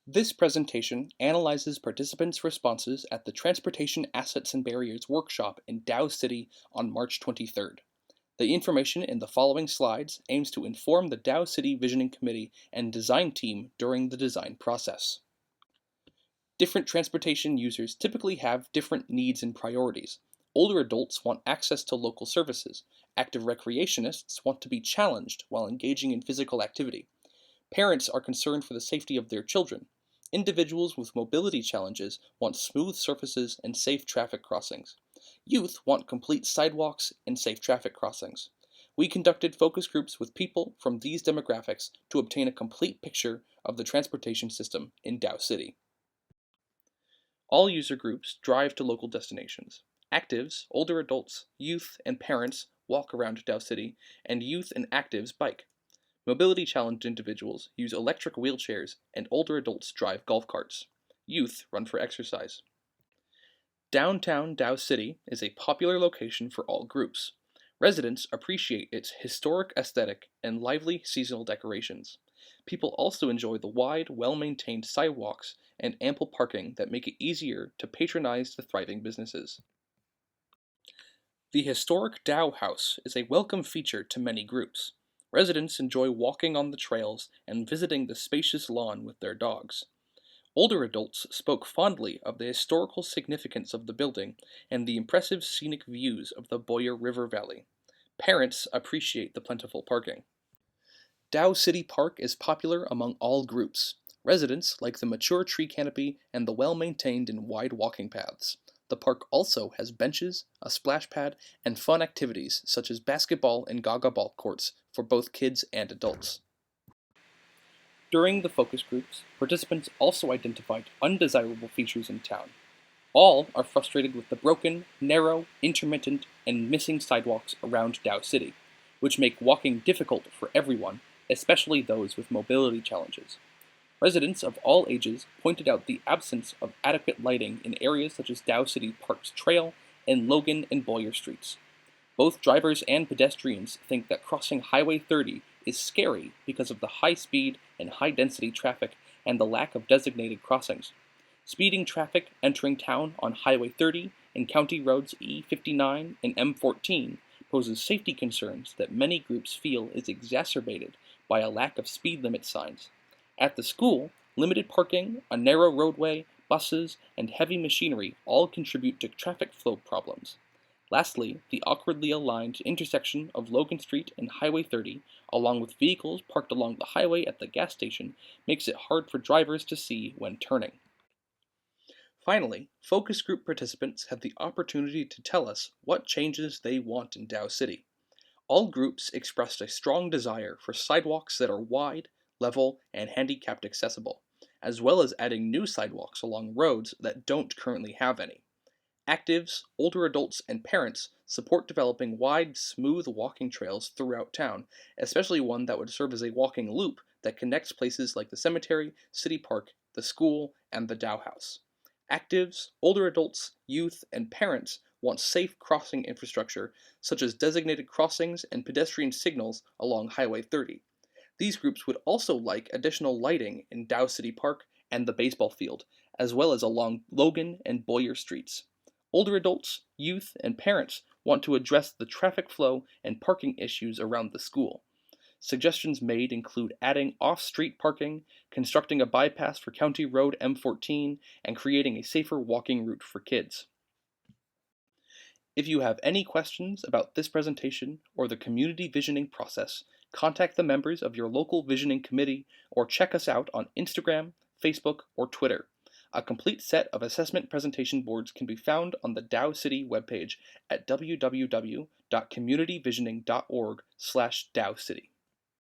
This presentation analyzes participants' responses at the Transportation Assets and Barriers workshop in Dow City on March 23rd. The information in the following slides aims to inform the Dow City Visioning Committee and design team during the design process. Different transportation users typically have different needs and priorities. Older adults want access to local services. Active recreationists want to be challenged while engaging in physical activity. Parents are concerned for the safety of their children. Individuals with mobility challenges want smooth surfaces and safe traffic crossings. Youth want complete sidewalks and safe traffic crossings. We conducted focus groups with people from these demographics to obtain a complete picture of the transportation system in Dow City. All user groups drive to local destinations. Actives, older adults, youth, and parents walk around Dow City, and youth and actives bike. Mobility challenged individuals use electric wheelchairs, and older adults drive golf carts. Youth run for exercise. Downtown Dow City is a popular location for all groups. Residents appreciate its historic aesthetic and lively seasonal decorations. People also enjoy the wide, well-maintained sidewalks and ample parking that make it easier to patronize the thriving businesses. The historic Dow House is a welcome feature to many groups. Residents enjoy walking on the trails and visiting the spacious lawn with their dogs. Older adults spoke fondly of the historical significance of the building and the impressive scenic views of the Boyer River Valley. Parents appreciate the plentiful parking. Dow City Park is popular among all groups. Residents like the mature tree canopy and the well-maintained and wide walking paths. The park also has benches, a splash pad, and fun activities such as basketball and gaga ball courts for both kids and adults. During the focus groups, participants also identified undesirable features in town. All are frustrated with the broken, narrow, intermittent, and missing sidewalks around Dow City, which make walking difficult for everyone, especially those with mobility challenges. Residents of all ages pointed out the absence of adequate lighting in areas such as Dow City Park's Trail and Logan and Boyer Streets. Both drivers and pedestrians think that crossing Highway 30 is scary because of the high speed and high density traffic and the lack of designated crossings. Speeding traffic entering town on Highway 30 and County Roads E59 and M14 poses safety concerns that many groups feel is exacerbated by a lack of speed limit signs. At the school, limited parking, a narrow roadway, buses, and heavy machinery all contribute to traffic flow problems. Lastly, the awkwardly aligned intersection of Logan Street and Highway 30, along with vehicles parked along the highway at the gas station, makes it hard for drivers to see when turning. Finally, focus group participants had the opportunity to tell us what changes they want in Dow City. All groups expressed a strong desire for sidewalks that are wide, level, and handicapped accessible, as well as adding new sidewalks along roads that don't currently have any. Actives, older adults, and parents support developing wide, smooth walking trails throughout town, especially one that would serve as a walking loop that connects places like the cemetery, city park, the school, and the Dow House. Actives, older adults, youth, and parents want safe crossing infrastructure, such as designated crossings and pedestrian signals along Highway 30. These groups would also like additional lighting in Dow City Park and the baseball field, as well as along Logan and Boyer streets. Older adults, youth, and parents want to address the traffic flow and parking issues around the school. Suggestions made include adding off-street parking, constructing a bypass for County Road M14, and creating a safer walking route for kids. If you have any questions about this presentation or the community visioning process, contact the members of your local visioning committee or check us out on Instagram, Facebook, or Twitter. A complete set of assessment presentation boards can be found on the Dow City webpage at www.communityvisioning.org/dowcity.